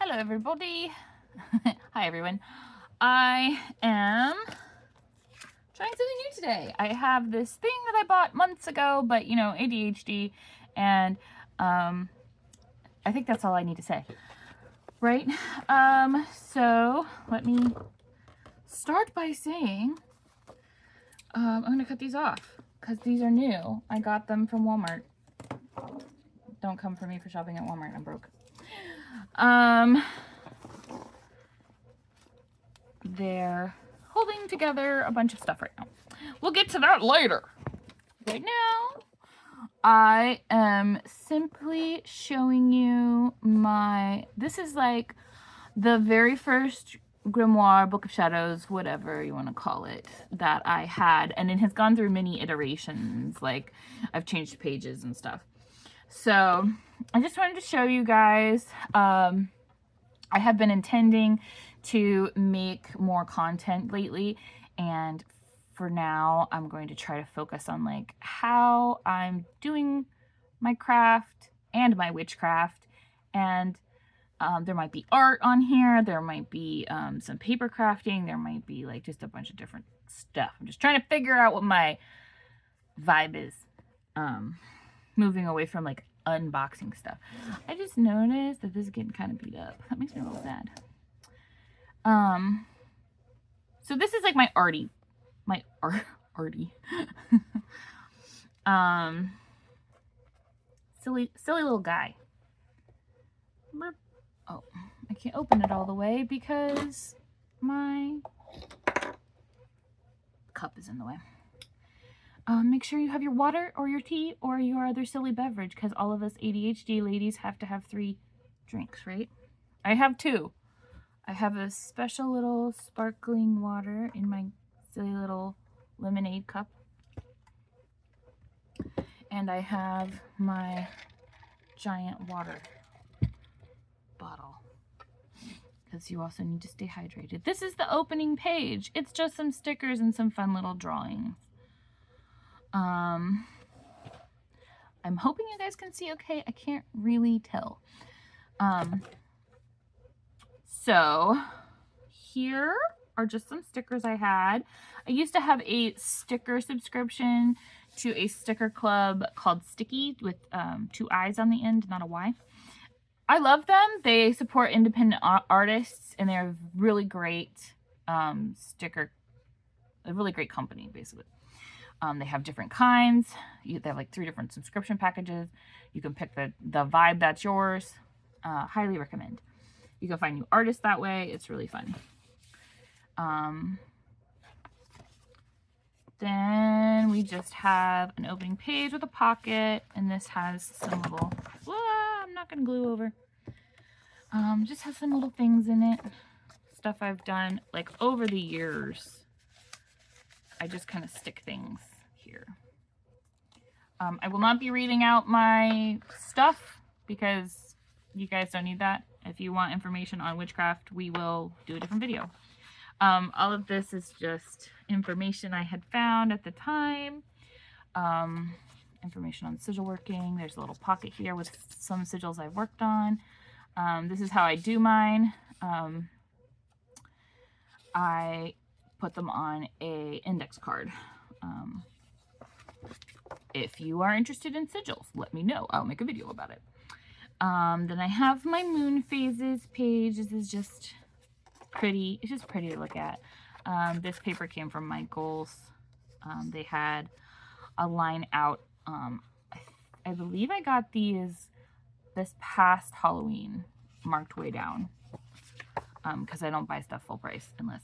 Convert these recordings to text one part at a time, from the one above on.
Hello everybody. Hi everyone. I am trying something new today. I have this thing that I bought months ago, but you know, ADHD, and I think that's all I need to say. Right? So let me start by saying I'm gonna cut these off because these are new. I got them from Walmart. Don't come for me for shopping at Walmart. I'm broke. They're holding together a bunch of stuff right now. We'll get to that later. Right now, I am simply showing you this is like the very first grimoire, Book of Shadows, whatever you want to call it, that I had. And it has gone through many iterations. Like, I've changed pages and stuff. So, I just wanted to show you guys. I have been intending to make more content lately, and for now I'm going to try to focus on like how I'm doing my craft and my witchcraft, and there might be art on here, there might be some paper crafting, there might be like just a bunch of different stuff. I'm just trying to figure out what my vibe is, moving away from like unboxing stuff. I just noticed that this is getting kind of beat up. That makes me a little sad. So this is like my arty silly little guy. Oh, I can't open it all the way because my cup is in the way. Make sure you have your water or your tea or your other silly beverage, because all of us ADHD ladies have to have 3 drinks, right? I have 2. I have a special little sparkling water in my silly little lemonade cup. And I have my giant water bottle, because you also need to stay hydrated. This is the opening page. It's just some stickers and some fun little drawings. I'm hoping you guys can see okay. I can't really tell. So here are just some stickers I had. I used to have a sticker subscription to a sticker club called Sticky with 2 I's on the end, not a Y. I love them. They support independent artists, and they're really great a really great company, basically. They have different kinds. They have like 3 different subscription packages. You can pick the vibe that's yours. Highly recommend. You can find new artists that way. It's really fun. Then we just have an opening page with a pocket, and this has some little, I'm not going to glue over. Just has some little things in it. Stuff I've done like over the years. I just kind of stick things here. I will not be reading out my stuff because you guys don't need that. If you want information on witchcraft, we will do a different video. All of this is just information I had found at the time. Information on sigil working. There's a little pocket here with some sigils I've worked on. This is how I do mine. I put them on a index card. If you are interested in sigils, let me know. I'll make a video about it. Then I have my moon phases page. This is just pretty. It's just pretty to look at. This paper came from Michael's. They had a line out. I believe I got these this past Halloween, marked way down. Because I don't buy stuff full price unless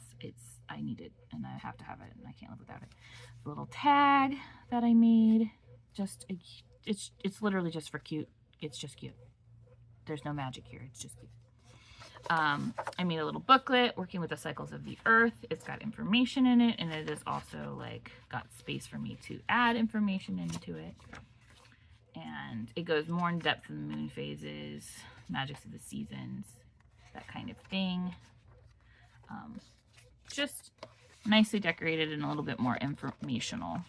I need it and I have to have it and I can't live without it. The little tag that I made, it's literally just for cute. It's just cute. There's no magic here. It's just cute. I made a little booklet working with the cycles of the earth. It's got information in it, and it is also like got space for me to add information into it. And it goes more in depth in the moon phases, magics of the seasons, that kind of thing. Just nicely decorated and a little bit more informational.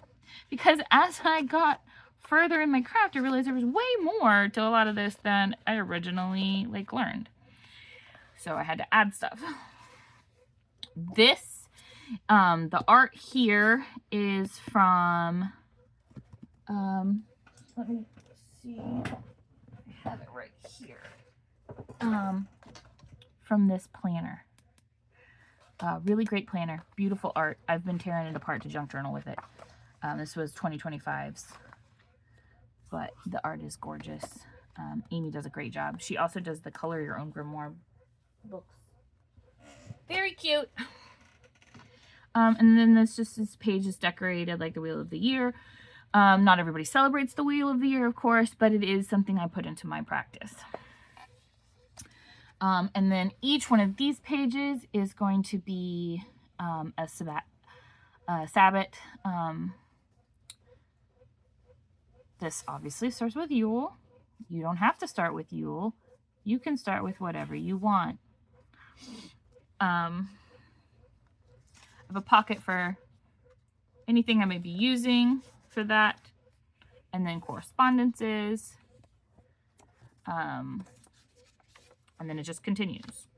Because as I got further in my craft, I realized there was way more to a lot of this than I originally learned. So I had to add stuff. This, the art here is from, let me see, I have it right here, from this planner. Really great planner, beautiful art. I've been tearing it apart to junk journal with it. This was 2025's, but the art is gorgeous. Amy does a great job. She also does the Color Your Own Grimoire books. Very cute. And then this page is decorated like the Wheel of the Year. Not everybody celebrates the Wheel of the Year, of course, but it is something I put into my practice. And then each one of these pages is going to be a Sabbath. This obviously starts with Yule. You don't have to start with Yule. You can start with whatever you want. I have a pocket for anything I may be using for that. And then correspondences. And then it just continues.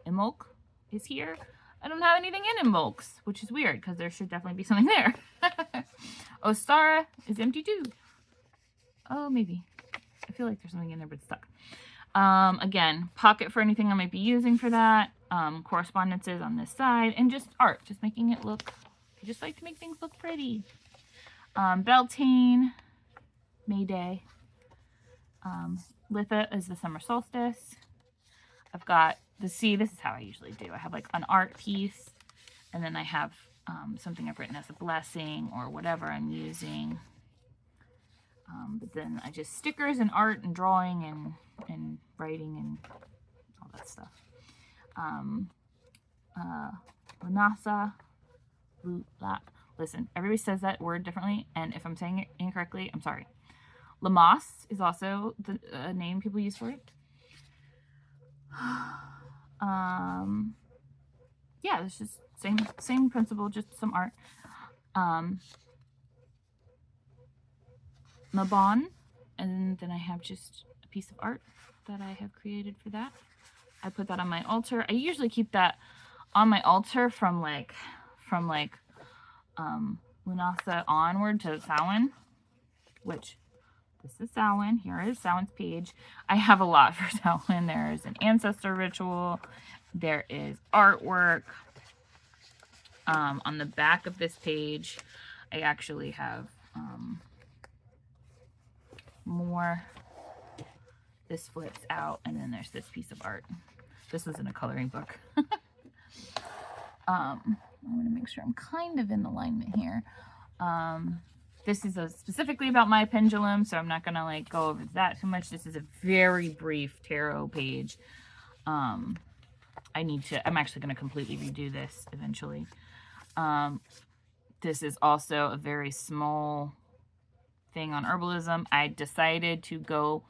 Imbolc is here. I don't have anything in Imbolcs, which is weird because there should definitely be something there. Ostara is empty too. Oh, maybe. I feel like there's something in there, but it's stuck. Again, pocket for anything I might be using for that. Correspondences on this side, and just art, just making it look. I just like to make things look pretty. Beltane, May Day. Litha is the summer solstice. I've got this is how I usually do. I have like an art piece, and then I have something I've written as a blessing or whatever I'm using. But then I just stickers and art and drawing and writing and all that stuff. Lunasa. Listen, everybody says that word differently, and if I'm saying it incorrectly, I'm sorry. Lamas is also the name people use for it. Yeah, it's just same principle, just some art. Mabon, and then I have just a piece of art that I have created for that. I put that on my altar. I usually keep that on my altar from Lunasa onward to Samhain, which this is Samhain. Here is Samhain's page. I have a lot for Samhain. There is an ancestor ritual. There is artwork. On the back of this page, I actually have more. This flips out, and then there's this piece of art. This was in a coloring book. I want to make sure I'm kind of in alignment here. This is specifically about my pendulum, so I'm not gonna like go over that too much. This is a very brief tarot page. I'm actually gonna completely redo this eventually. This is also a very small thing on herbalism. I decided to go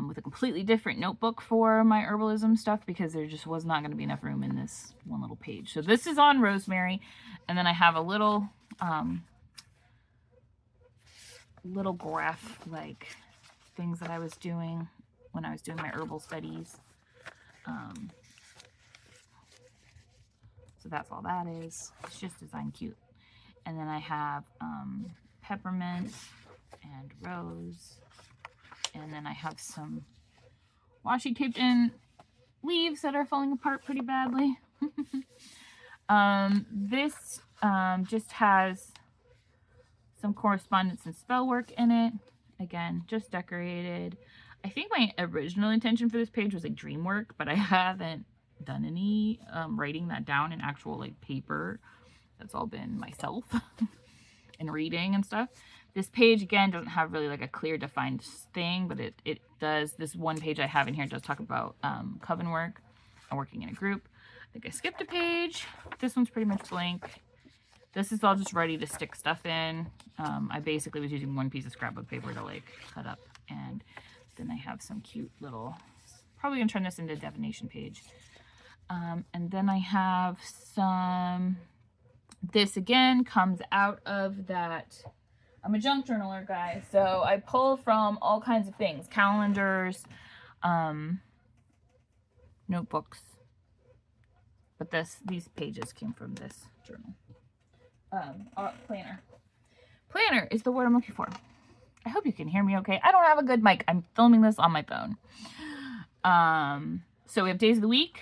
with a completely different notebook for my herbalism stuff because there just was not going to be enough room in this one little page. So this is on rosemary, and then I have a little graph like things that I was doing when I was doing my herbal studies. So that's all that is. It's just designed cute. And then I have peppermint and rose. And then I have some washi taped in leaves that are falling apart pretty badly. This just has some correspondence and spell work in it. Again, just decorated. I think my original intention for this page was like dream work, but I haven't done any writing that down in actual like paper. That's all been myself and reading and stuff. This page again doesn't have really like a clear defined thing, but it does. This one page I have in here does talk about coven work and working in a group. I think I skipped a page. This one's pretty much blank. This is all just ready to stick stuff in. I basically was using one piece of scrapbook paper to like cut up, and then I have some cute little, probably gonna turn this into a divination page. And then I have some, this again comes out of that, I'm a junk journaler, guys, so I pull from all kinds of things, calendars, notebooks. But these pages came from this journal. Planner. Planner is the word I'm looking for. I hope you can hear me okay. I don't have a good mic. I'm filming this on my phone. So we have days of the week,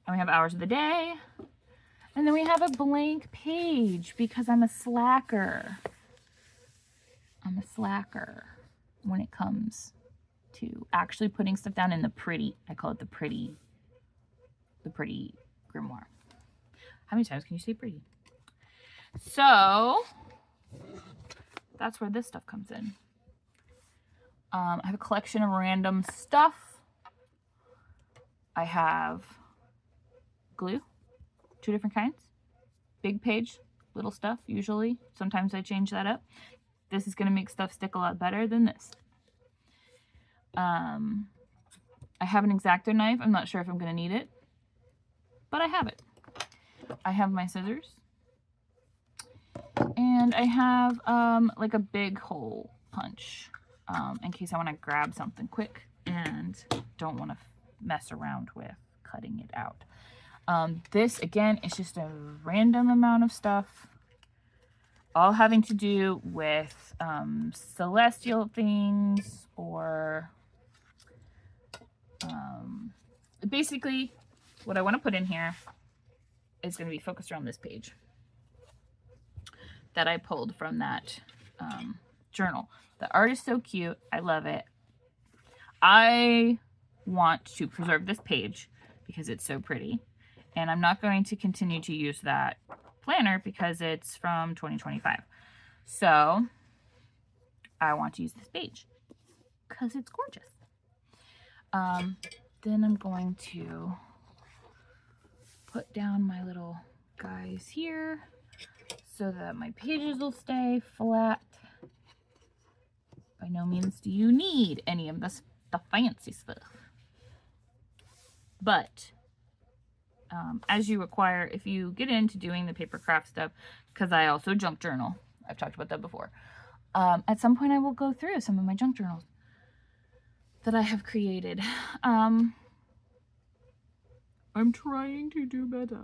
and we have hours of the day, and then we have a blank page because I'm a slacker. I'm a slacker when it comes to actually putting stuff down in the pretty, I call it the pretty grimoire. How many times can you say pretty? So that's where this stuff comes in. I have a collection of random stuff. I have glue, 2 different kinds. Big page, little stuff usually. Sometimes I change that up. This is going to make stuff stick a lot better than this. I have an X-Acto knife. I'm not sure if I'm going to need it, but I have it. I have my scissors. And I have like a big hole punch in case I want to grab something quick and don't want to mess around with cutting it out. This, again, is just a random amount of stuff, all having to do with celestial things or basically what I want to put in here is going to be focused around this page that I pulled from that journal. The art is so cute. I love it. I want to preserve this page because it's so pretty. And I'm not going to continue to use that planner because it's from 2025. So I want to use this page because it's gorgeous. Then I'm going to put down my little guys here so that my pages will stay flat. By no means do you need any of the fancy stuff. But as you acquire, if you get into doing the paper craft stuff, because I also junk journal, I've talked about that before. At some point I will go through some of my junk journals that I have created. I'm trying to do better.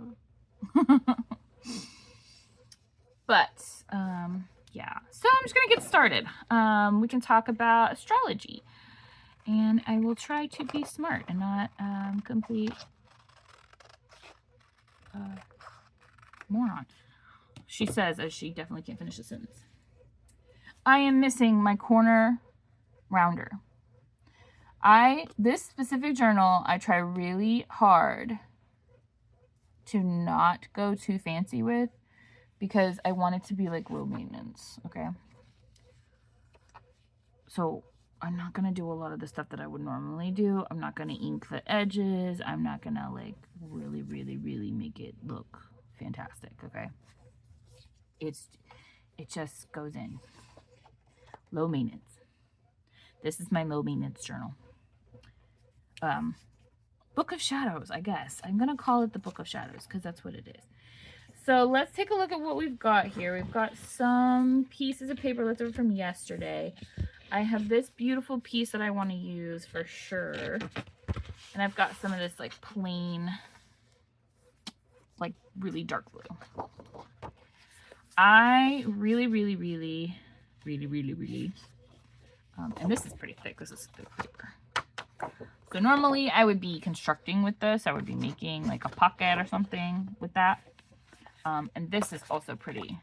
But yeah, so I'm just gonna get started. We can talk about astrology, and I will try to be smart and not complete moron. She says, as she definitely can't finish the sentence. I am missing my corner rounder. This specific journal, I try really hard to not go too fancy with because I want it to be like low maintenance, okay? So I'm not going to do a lot of the stuff that I would normally do. I'm not going to ink the edges. I'm not going to like really, really, really make it look fantastic, okay? It just goes in. Low maintenance. This is my low maintenance journal. Book of Shadows, I guess. I'm going to call it the Book of Shadows because that's what it is. So let's take a look at what we've got here. We've got some pieces of paper left over from yesterday. I have this beautiful piece that I want to use for sure. And I've got some of this like plain, like really dark blue. I really, and this is pretty thick. This is thick paper. So normally I would be constructing with this. I would be making like a pocket or something with that. And this is also pretty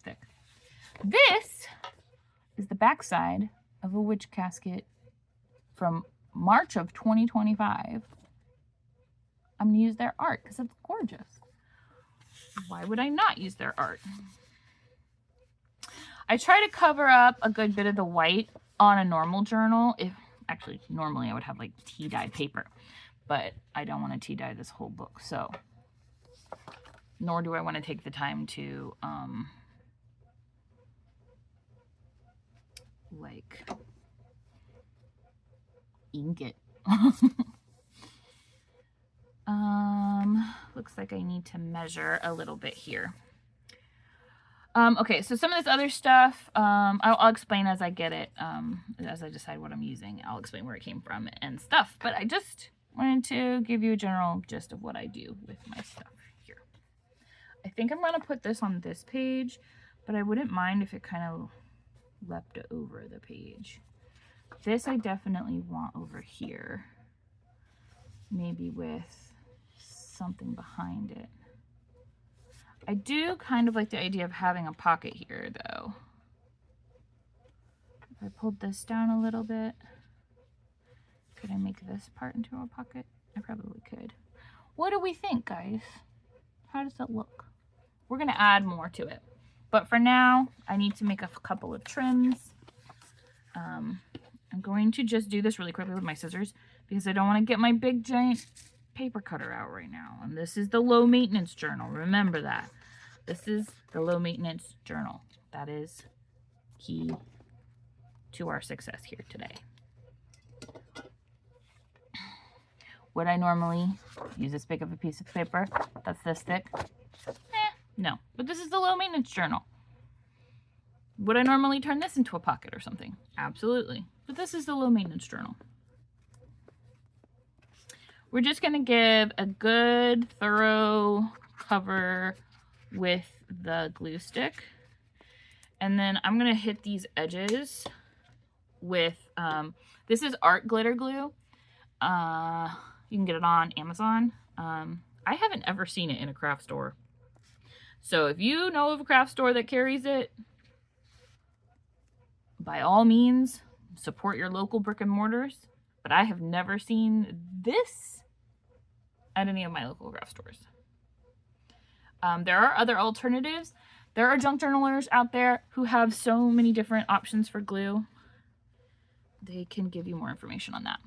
thick. This is the backside of a witch casket from March of 2025. I'm going to use their art because it's gorgeous. Why would I not use their art? I try to cover up a good bit of the white on a normal journal. Actually, normally I would have like tea dye paper, but I don't want to tea dye this whole book, so nor do I want to take the time to like ink it. Looks like I need to measure a little bit here. Okay, so some of this other stuff, I'll explain as I get it, as I decide what I'm using. I'll explain where it came from and stuff, but I just wanted to give you a general gist of what I do with my stuff here. I think I'm going to put this on this page, but I wouldn't mind if it kind of leapt over the page. This I definitely want over here, maybe with something behind it. I do kind of like the idea of having a pocket here though. If I pulled this down a little bit, could I make this part into a pocket? I probably could. What do we think, guys? How does that look? We're gonna add more to it, but for now I need to make a couple of trims. I'm going to just do this really quickly with my scissors because I don't want to get my big giant paper cutter out right now. And this is the low maintenance journal. Remember that. This is the low maintenance journal. That is key to our success here today. Would I normally use this big of a piece of paper that's this thick? No. But this is the low maintenance journal. Would I normally turn this into a pocket or something? Absolutely. But this is the low maintenance journal. We're just going to give a good thorough cover with the glue stick. And then I'm going to hit these edges with, this is art glitter glue. You can get it on Amazon. I haven't ever seen it in a craft store. So if you know of a craft store that carries it, by all means, support your local brick and mortars. But I have never seen this at any of my local craft stores. There are other alternatives. There are junk journalers out there who have so many different options for glue. They can give you more information on that.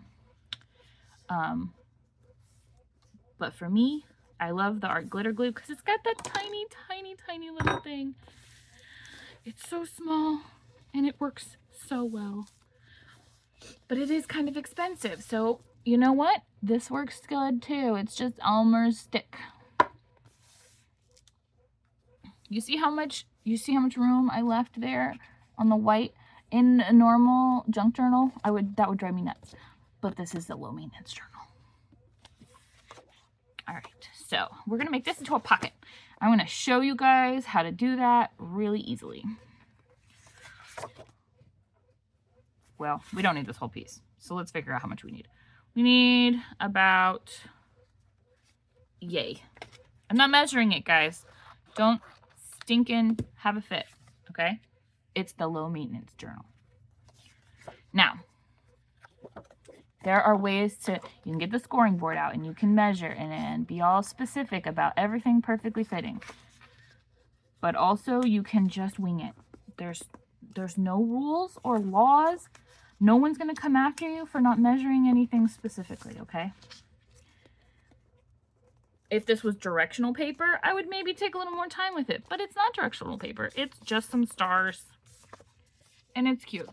But for me, I love the art glitter glue because it's got that tiny, tiny, tiny little thing. It's so small and it works so well. But it is kind of expensive. So you know what? This works good too. It's just Elmer's stick. You see how much room I left there on the white? In a normal junk journal, that would drive me nuts. But this is the low maintenance journal. All right, so we're gonna make this into a pocket. I'm gonna show you guys how to do that really easily. Well, we don't need this whole piece, so let's figure out how much we need. We need about, yay. I'm not measuring it, guys. Don't stinking have a fit, okay? It's the low maintenance journal. Now, there are ways to, you can get the scoring board out and you can measure and be all specific about everything perfectly fitting. But also you can just wing it. There's no rules or laws. No one's going to come after you for not measuring anything specifically, okay? If this was directional paper, I would maybe take a little more time with it. But it's not directional paper. It's just some stars. And it's cute.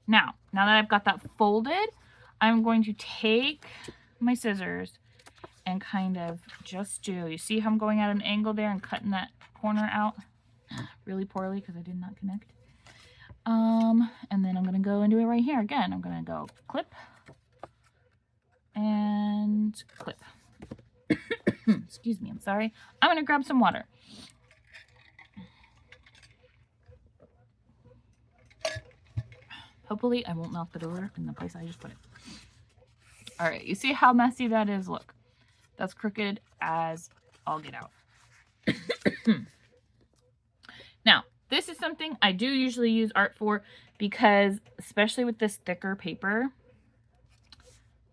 Now that I've got that folded, I'm going to take my scissors and kind of just do, you see how I'm going at an angle there and cutting that corner out really poorly because I did not connect. And then I'm going to go and do it right here again. I'm going to go clip and clip. Excuse me, I'm sorry. I'm going to grab some water. Hopefully I won't knock it over in the place I just put it. All right, you see how messy that is? Look, that's crooked as all get out. Now, this is something I do usually use art for because, especially with this thicker paper,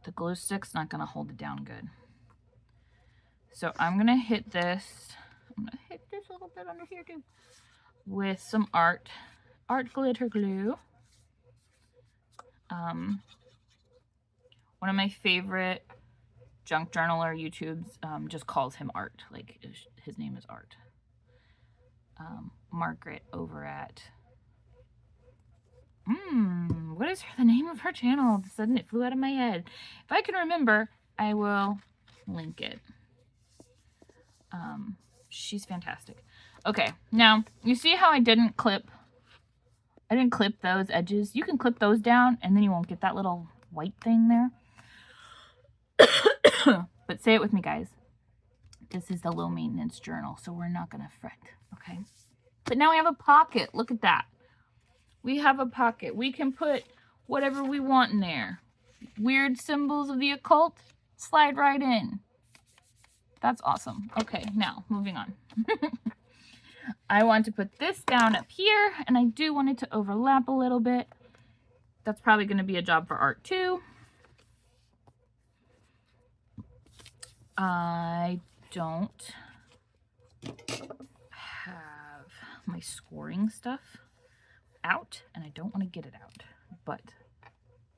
the glue stick's not gonna hold it down good. So I'm gonna hit this, I'm gonna hit this a little bit under here too, with some art glitter glue. One of my favorite junk journaler YouTubes just calls him Art. Like, his name is Art. Margaret over at... what is the name of her channel? All of a sudden it flew out of my head. If I can remember, I will link it. She's fantastic. Okay, now, you see how I didn't clip those edges? You can clip those down and then you won't get that little white thing there. But say it with me, guys. This is the low maintenance journal, so we're not going to fret, okay? But now we have a pocket. Look at that. We have a pocket. We can put whatever we want in there. Weird symbols of the occult, slide right in. That's awesome. Okay, now moving on. I want to put this down up here, and I do want it to overlap a little bit. That's probably going to be a job for art too. I don't have my scoring stuff out, and I don't want to get it out, but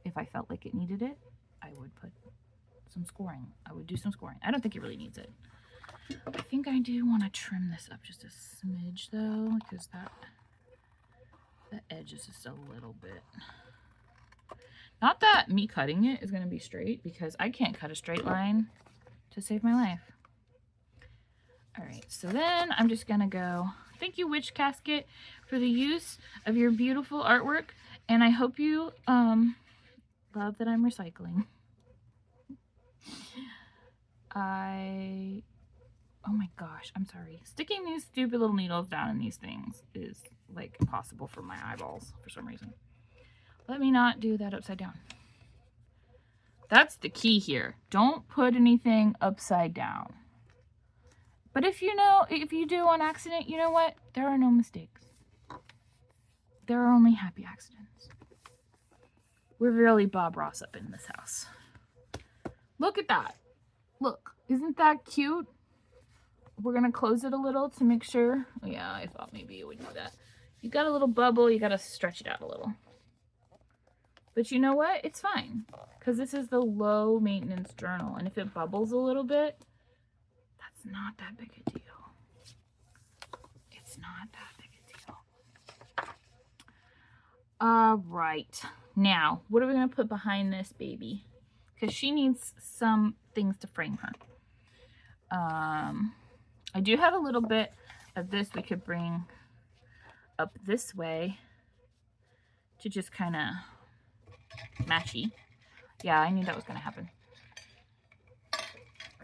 if I felt like it needed it, I would put some scoring. I would do some scoring. I don't think it really needs it. I think I do want to trim this up just a smidge though, because the edge is just a little bit. Not that me cutting it is going to be straight, because I can't cut a straight line to save my life. All right, so then I'm just going to go, thank you, Witch Casket, for the use of your beautiful artwork, and I hope you love that I'm recycling. Oh my gosh, I'm sorry. Sticking these stupid little needles down in these things is like impossible for my eyeballs for some reason. Let me not do that upside down. That's the key here. Don't put anything upside down. But if you do on accident, you know what? There are no mistakes. There are only happy accidents. We're really Bob Ross up in this house. Look at that. Look, isn't that cute? We're going to close it a little to make sure. Oh, yeah, I thought maybe it would do that. You got a little bubble. You got to stretch it out a little. But you know what? It's fine. Because this is the low maintenance journal. And if it bubbles a little bit, that's not that big a deal. It's not that big a deal. All right. Now, what are we going to put behind this baby? Because she needs some things to frame her. I do have a little bit of this we could bring up this way to just kind of matchy. Yeah, I knew that was going to happen.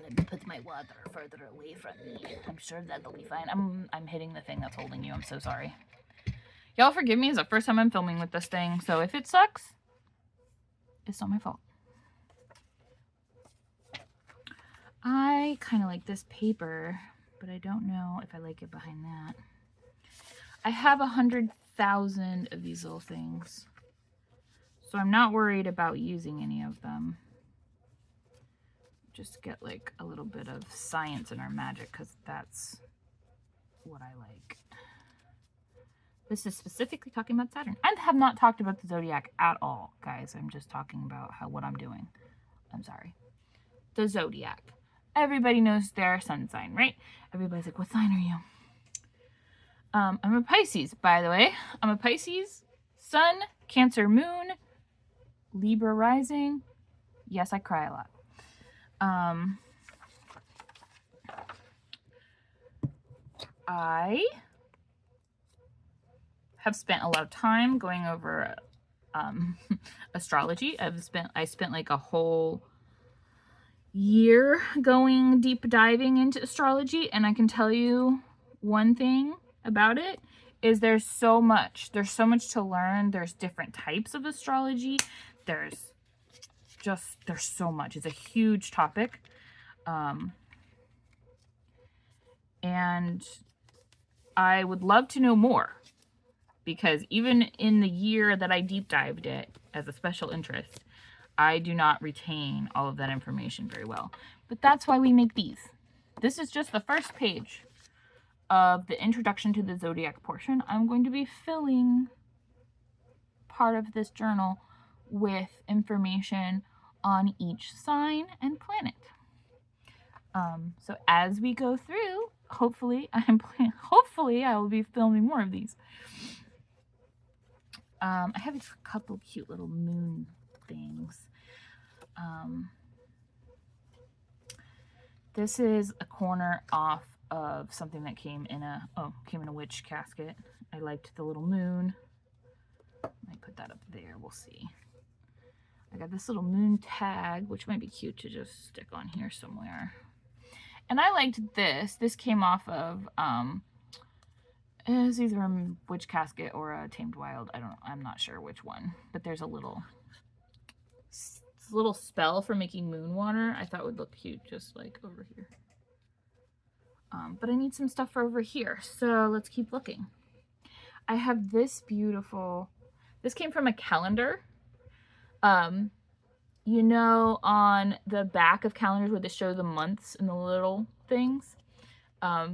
Let me put my water further away from me. I'm sure that'll be fine. I'm hitting the thing that's holding you. I'm so sorry. Y'all forgive me. It's the first time I'm filming with this thing. So if it sucks, it's not my fault. I kind of like this paper, but I don't know if I like it behind that. I have 100,000 of these little things, so I'm not worried about using any of them. Just get like a little bit of science in our magic, because that's what I like. This is specifically talking about Saturn. I have not talked about the zodiac at all, guys. I'm just talking about what I'm doing. I'm sorry. The zodiac. Everybody knows their sun sign, right? Everybody's like, what sign are you? I'm a Pisces, by the way. I'm a Pisces, Sun, Cancer, Moon, Libra rising. Yes, I cry a lot. I have spent a lot of time going over astrology. I spent like a whole year going deep diving into astrology, and I can tell you one thing about it is there's so much to learn. There's different types of astrology. There's so much. It's a huge topic. And I would love to know more, because even in the year that I deep dived it as a special interest, I do not retain all of that information very well. But that's why we make these. This is just the first page of the introduction to the zodiac portion. I'm going to be filling part of this journal with information on each sign and planet. So as we go through, hopefully I will be filming more of these. I have a couple cute little moon things. This is a corner off of something that came in a witch casket. I liked the little moon. I put that up there. We'll see. I got this little moon tag, which might be cute to just stick on here somewhere. And I liked this. This came off of, it's either a Witch Casket or a Tamed Wild. I'm not sure which one. But there's a little spell for making moon water. I thought would look cute just like over here. But I need some stuff for over here. So let's keep looking. I have this beautiful, this came from a calendar. You know, on the back of calendars where they show the months and the little things.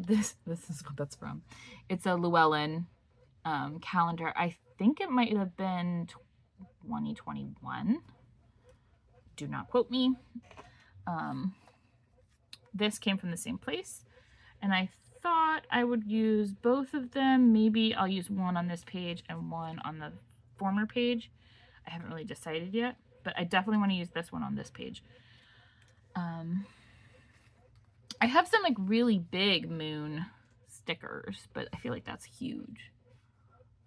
This is what that's from. It's a Llewellyn calendar. I think it might have been 2021. Do not quote me. This came from the same place, and I thought I would use both of them. Maybe I'll use one on this page and one on the former page. I haven't really decided yet, but I definitely want to use this one on this page. I have some like really big moon stickers, but I feel like that's huge.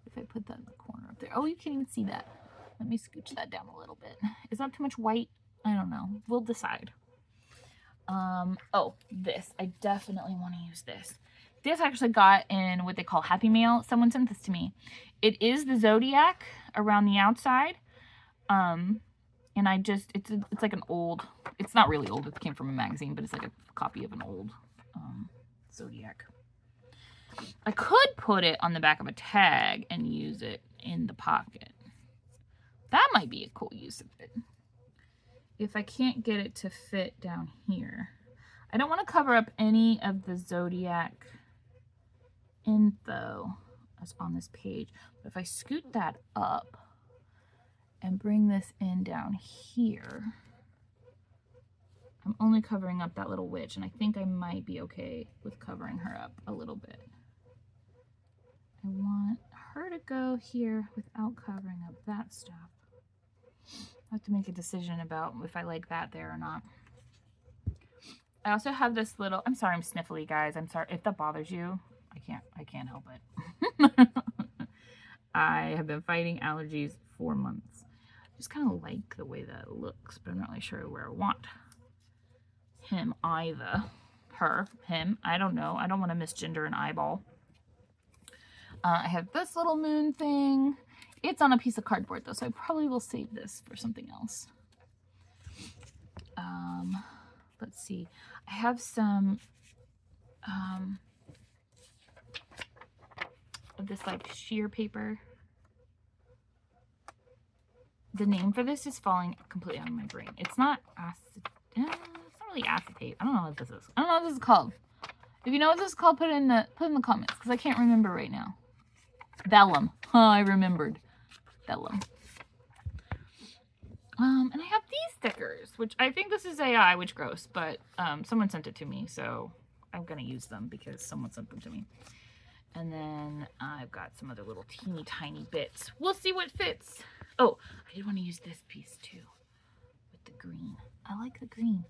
If I put that in the corner up there. Oh, you can't even see that. Let me scooch that down a little bit. Is that too much white? I don't know. We'll decide. Oh, this. I definitely want to use this. This I actually got in what they call Happy Mail. Someone sent this to me. It is the Zodiac around the outside. And I just, it's like an old, it's not really old, it came from a magazine, but it's like a copy of an old Zodiac. I could put it on the back of a tag and use it in the pocket. That might be a cool use of it. If I can't get it to fit down here. I don't want to cover up any of the Zodiac info that's on this page. But if I scoot that up and bring this in down here, I'm only covering up that little witch, and I think I might be okay with covering her up a little bit. I want her to go here without covering up that stuff. I have to make a decision about if I like that there or not. I also have this little, I'm sorry I'm sniffly, guys. I'm sorry if that bothers you. I can't help it. I have been fighting allergies for months. I just kind of like the way that looks, but I'm not really sure where I want him either. Her, him, I don't know. I don't want to misgender an eyeball. I have this little moon thing. It's on a piece of cardboard though, so I probably will save this for something else. Let's see. I have some of this like sheer paper. The name for this is falling completely out of my brain. It's not acid. It's not really acetate. I don't know what this is. I don't know what this is called. If you know what this is called, put it in the comments because I can't remember right now. Vellum. Oh, I remembered. Vellum. And I have these stickers, which I think this is AI, which gross, but someone sent it to me, so I'm gonna use them because someone sent them to me. And then I've got some other little teeny tiny bits. We'll see what fits. Oh, I did want to use this piece too with the green. I like the green.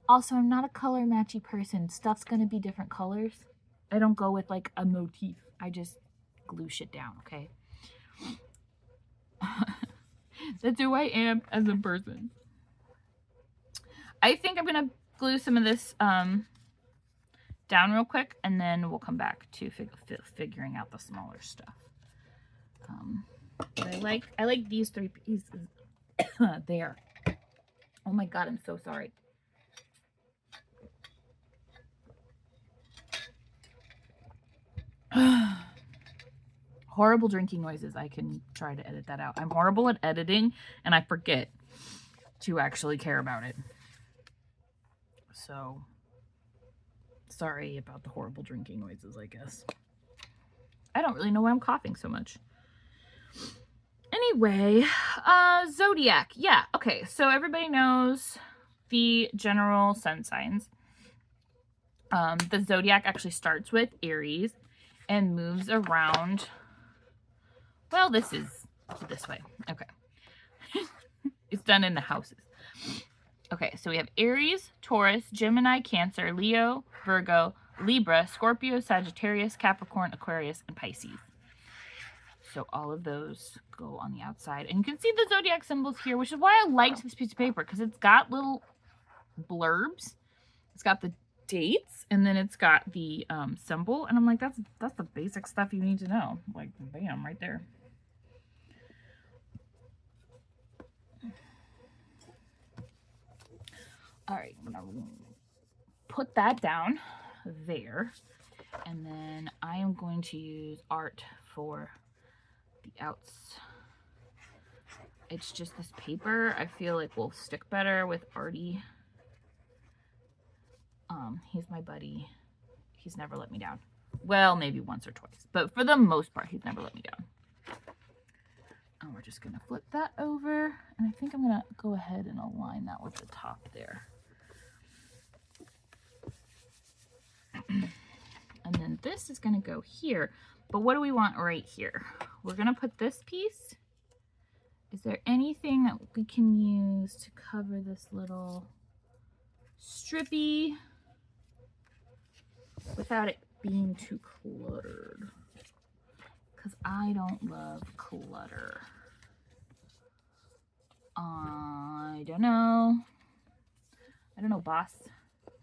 Also, I'm not a color matchy person. Stuff's gonna be different colors. I don't go with like a motif. I just glue shit down, okay? That's who I am as a person. I think I'm gonna glue some of this down real quick, and then we'll come back to figuring out the smaller stuff. But I like these three pieces there. Oh my god, I'm so sorry. Horrible drinking noises. I can try to edit that out. I'm horrible at editing, and I forget to actually care about it. So, sorry about the horrible drinking noises, I guess. I don't really know why I'm coughing so much. Anyway, Zodiac. Yeah, okay. So everybody knows the general sun signs. The Zodiac actually starts with Aries and moves around. Well, this is this way. Okay. It's done in the houses. Okay, so we have Aries, Taurus, Gemini, Cancer, Leo, Virgo, Libra, Scorpio, Sagittarius, Capricorn, Aquarius, and Pisces. So all of those go on the outside. And you can see the zodiac symbols here, which is why I liked this piece of paper, because it's got little blurbs. It's got the dates, and then it's got the symbol. And I'm like, that's the basic stuff you need to know. Like, bam, right there. All right, I'm gonna put that down there. And then I am going to use art for the outs. It's just this paper I feel like will stick better with arty. He's my buddy. He's never let me down. Well, maybe once or twice, but for the most part, he's never let me down. And we're just gonna flip that over, and I think I'm gonna go ahead and align that with the top there. And then this is gonna go here, but what do we want right here? We're gonna put this piece. Is there anything that we can use to cover this little strippy without it being too cluttered? Because I don't love clutter. I don't know. I don't know, boss.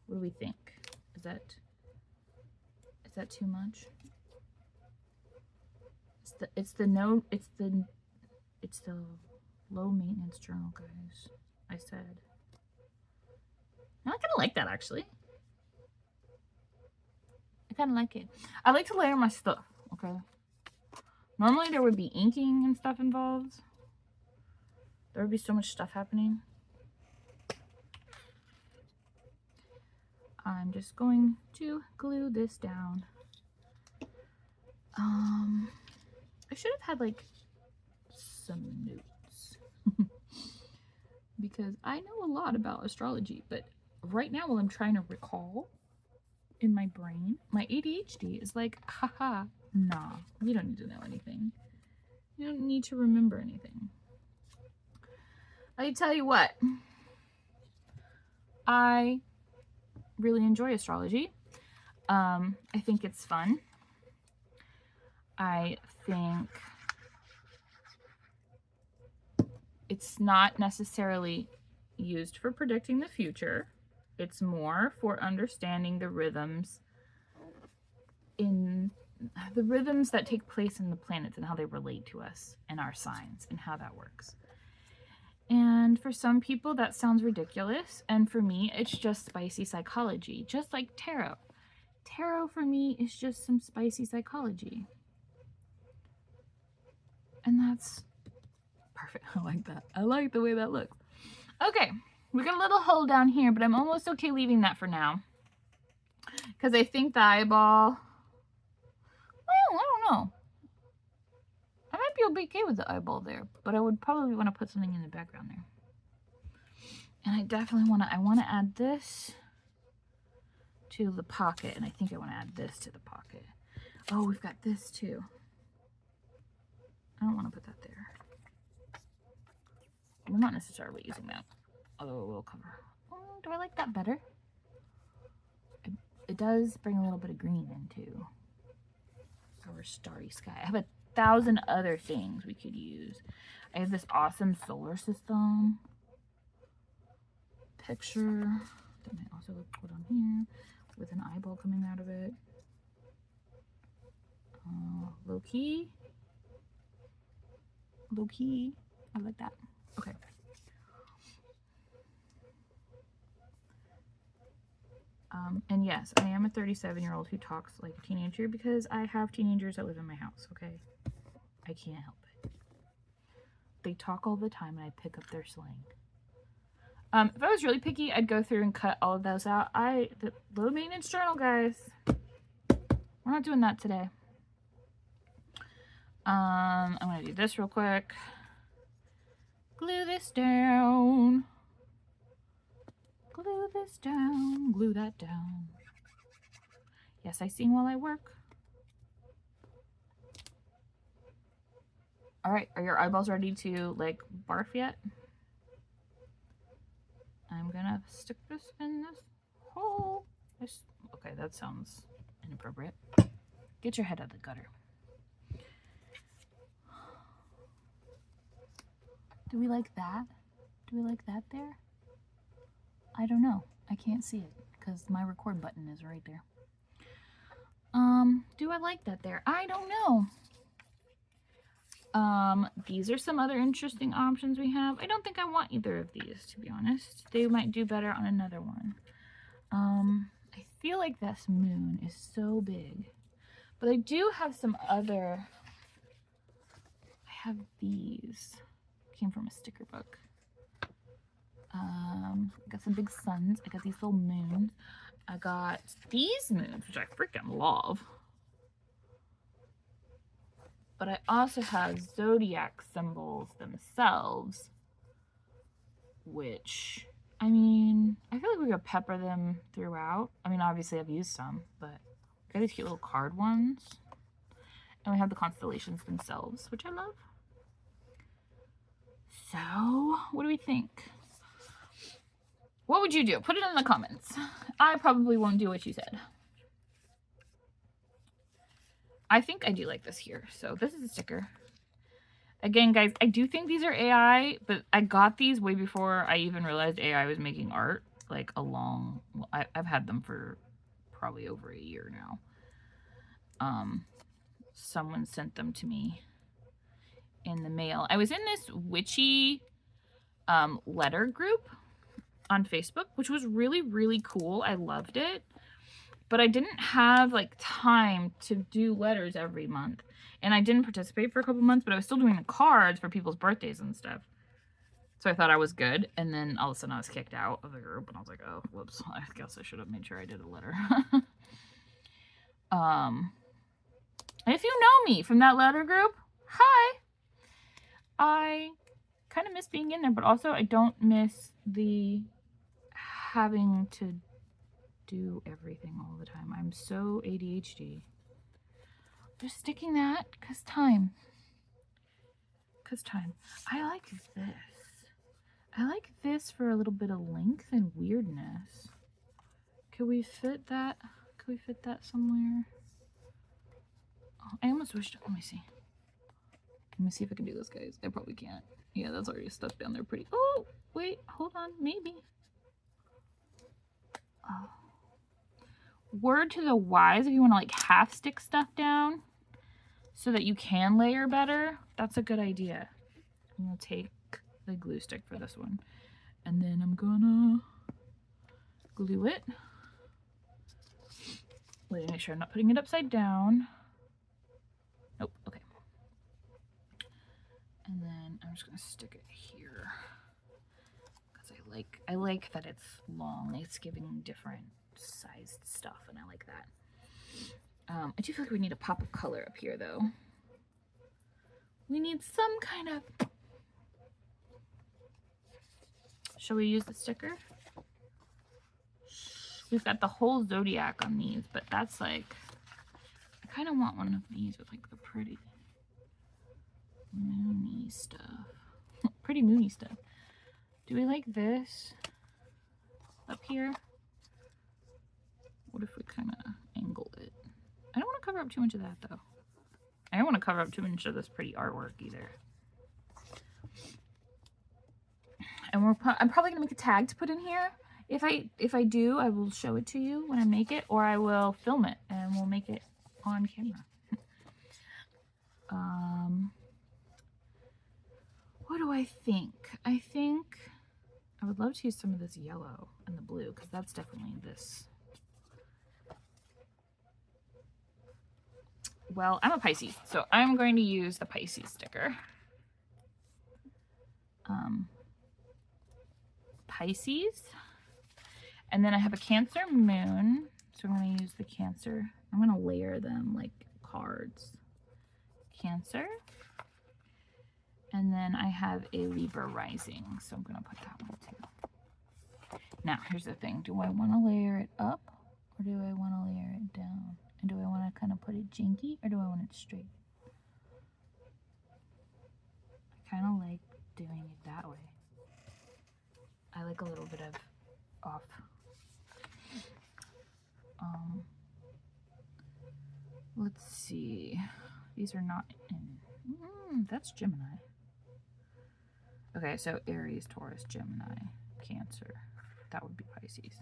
What do we think? Is that too much? It's the low maintenance journal, guys. I said. I kind of like that, actually. I kind of like it. I like to layer my stuff, okay? Normally there would be inking and stuff involved. There would be so much stuff happening. I'm just going to glue this down. I should have had like some notes because I know a lot about astrology, but right now while I'm trying to recall in my brain, my ADHD is like, haha, nah, you don't need to know anything. You don't need to remember anything. I tell you what, I really enjoy astrology. I think it's fun. I think it's not necessarily used for predicting the future. It's more for understanding the rhythms that take place in the planets and how they relate to us and our signs and how that works. And for some people that sounds ridiculous, and for me it's just spicy psychology, just like tarot. Tarot for me is just some spicy psychology. And that's perfect. I like that. I like the way that looks. Okay, we got a little hole down here, but I'm almost okay leaving that for now. Because I think the eyeball, well, I don't know. I might be okay with the eyeball there, but I would probably want to put something in the background there. And I definitely want to add this to the pocket, and I think I want to add this to the pocket. Oh, we've got this too. I don't want to put that there. We're not necessarily using that, although it will cover. Oh, do I like that better? It does bring a little bit of green into our starry sky. I have 1,000 other things we could use. I have this awesome solar system picture that might also look put on here with an eyeball coming out of it. Low key. Low key. I like that. Okay. And yes, I am a 37-year-old who talks like a teenager because I have teenagers that live in my house, okay? I can't help it. They talk all the time and I pick up their slang. If I was really picky, I'd go through and cut all of those out. The low maintenance journal, guys. We're not doing that today. I'm gonna do this real quick. Glue this down. Glue this down. Glue that down. Yes, I sing while I work. All right, are your eyeballs ready to like barf yet? I'm gonna stick this in this hole. Okay, that sounds inappropriate. Get your head out of the gutter. Do we like that? Do we like that there? I don't know. I can't see it because my record button is right there. Do I like that there? I don't know. These are some other interesting options we have. I don't think I want either of these, to be honest. They might do better on another one. I feel like this moon is so big. But I do have some other... I have these. Came from a sticker book. I got some big suns. I got these little moons. I got these moons, which I freaking love. But I also have zodiac symbols themselves, which, I mean, I feel like we could pepper them throughout. I mean, obviously I've used some, but I got these cute little card ones. And we have the constellations themselves, which I love. So, what do we think? What would you do? Put it in the comments. I probably won't do what you said. I think I do like this here. So this is a sticker. Again, guys, I do think these are AI, but I got these way before I even realized AI was making art. Like I've had them for probably over a year now. Someone sent them to me in the mail. I was in this witchy letter group on Facebook, which was really, really cool. I loved it. But I didn't have like time to do letters every month. And I didn't participate for a couple months, but I was still doing the cards for people's birthdays and stuff. So I thought I was good. And then all of a sudden I was kicked out of the group and I was like, oh, whoops. I guess I should have made sure I did a letter. And if you know me from that letter group, hi. I kind of miss being in there, but also I don't miss the having to do everything all the time. I'm so ADHD. Just sticking that because time. I like this. I like this for a little bit of length and weirdness. Could we fit that? Could we fit that somewhere? Oh, I almost wished. Let me see. Let me see if I can do this, guys. I probably can't. Yeah, that's already stuck down there pretty. Oh, wait, hold on. Maybe. Oh. Word to the wise, if you want to like half stick stuff down so that you can layer better, that's a good idea. I'm going to take the glue stick for this one. And then I'm gonna glue it. Wait, make sure I'm not putting it upside down. Nope, okay. And then I'm just gonna stick it here. Because I like that it's long. It's giving different sized stuff and I like that. I do feel like we need a pop of color up here though. We need some kind of... Shall we use the sticker? We've got the whole zodiac on these, but that's like... I kind of want one of these with like the pretty moony stuff. Pretty moony stuff. Do we like this up here? What if we kind of angle it? I don't want to cover up too much of that though. I don't want to cover up too much of this pretty artwork either. And I'm probably gonna make a tag to put in here. If I do, I will show it to you when I make it, or I will film it and we'll make it on camera. What do I think? I think I would love to use some of this yellow and the blue because that's definitely this. Well, I'm a Pisces, so I'm going to use the Pisces sticker. Pisces. And then I have a Cancer moon, so I'm going to use the Cancer. I'm going to layer them like cards. Cancer. And then I have a Libra rising, so I'm going to put that one too. Now, here's the thing. Do I want to layer it up or do I want to layer it down? And do I want to kind of put it jinky or do I want it straight? I kind of like doing it that way. I like a little bit of off. Let's see. These are not in. That's Gemini. Okay, so Aries, Taurus, Gemini, Cancer. That would be Pisces.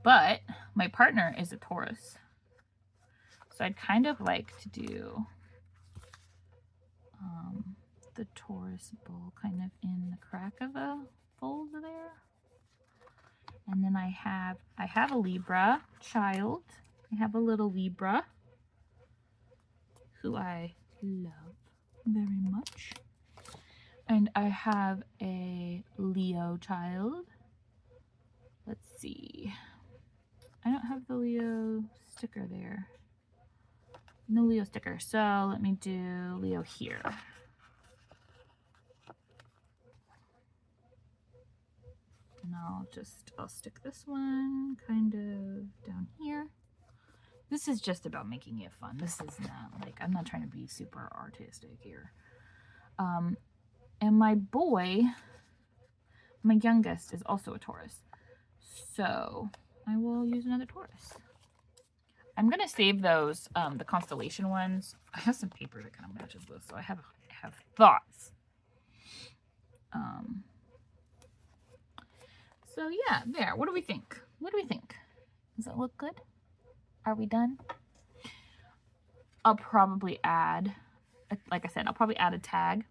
But my partner is a Taurus. So I'd kind of like to do the Taurus bull kind of in the crack of the fold there. And then I have a Libra child. I have a little Libra who I love very much. And I have a Leo child. Let's see. I don't have the Leo sticker there. No Leo sticker. So let me do Leo here. And I'll stick this one kind of down here. This is just about making it fun. This is not like, I'm not trying to be super artistic here. And my boy, my youngest, is also a Taurus. So I will use another Taurus. I'm going to save those, the constellation ones. I have some paper that kind of matches this, so I have thoughts. So yeah, there. What do we think? What do we think? Does it look good? Are we done? I'll probably add, like I said, I'll probably add a tag.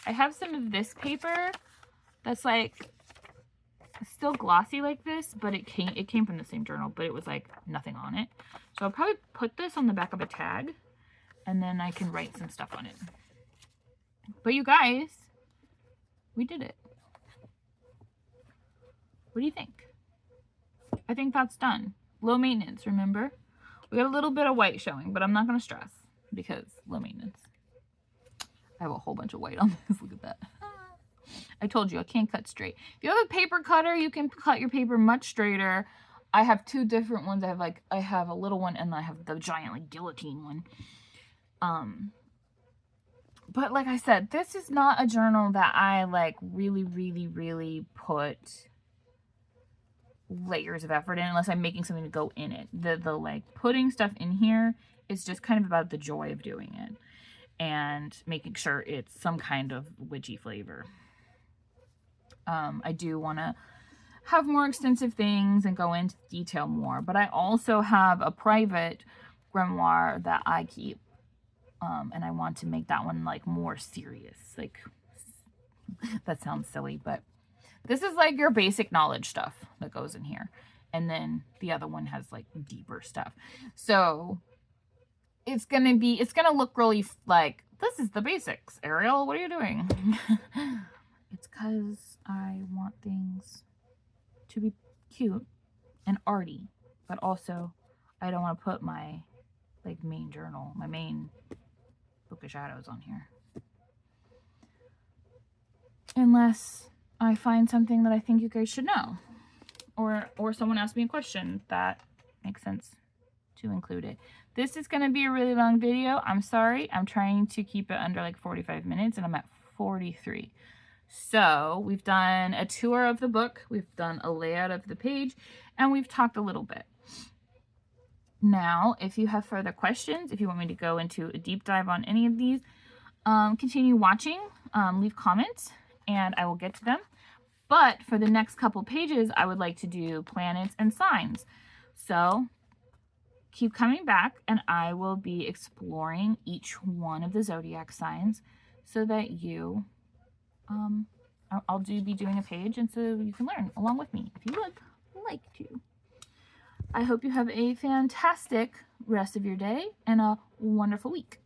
I have some of this paper that's like still glossy like this, but it came from the same journal, but it was like nothing on it. So I'll probably put this on the back of a tag, and then I can write some stuff on it. But you guys, we did it. What do you think? I think that's done. Low maintenance, remember? We got a little bit of white showing, but I'm not going to stress because low maintenance. I have a whole bunch of white on this. Look at that. I told you I can't cut straight. If you have a paper cutter, you can cut your paper much straighter. I have two different ones. I have a little one and I have the giant like guillotine one. But like I said, this is not a journal that I like really put layers of effort in unless I'm making something to go in it. The like putting stuff in here is just kind of about the joy of doing it and making sure it's some kind of witchy flavor. I do want to have more extensive things and go into detail more, but I also have a private grimoire that I keep, and I want to make that one like more serious. Like, that sounds silly, but this is like your basic knowledge stuff that goes in here, and then the other one has like deeper stuff. So it's gonna look really like, this is the basics. Ariel, what are you doing? It's because I want things to be cute and arty, but also I don't want to put my like main journal, my main book of shadows on here. Unless I find something that I think you guys should know. Or someone asks me a question that makes sense to include it. This is going to be a really long video. I'm sorry. I'm trying to keep it under like 45 minutes and I'm at 43. So we've done a tour of the book, we've done a layout of the page, and we've talked a little bit. Now, if you have further questions, if you want me to go into a deep dive on any of these, continue watching, leave comments, and I will get to them. But for the next couple pages, I would like to do planets and signs. So keep coming back, and I will be exploring each one of the zodiac signs so that you... I'll be doing a page, and so you can learn along with me if you would like to. I hope you have a fantastic rest of your day and a wonderful week.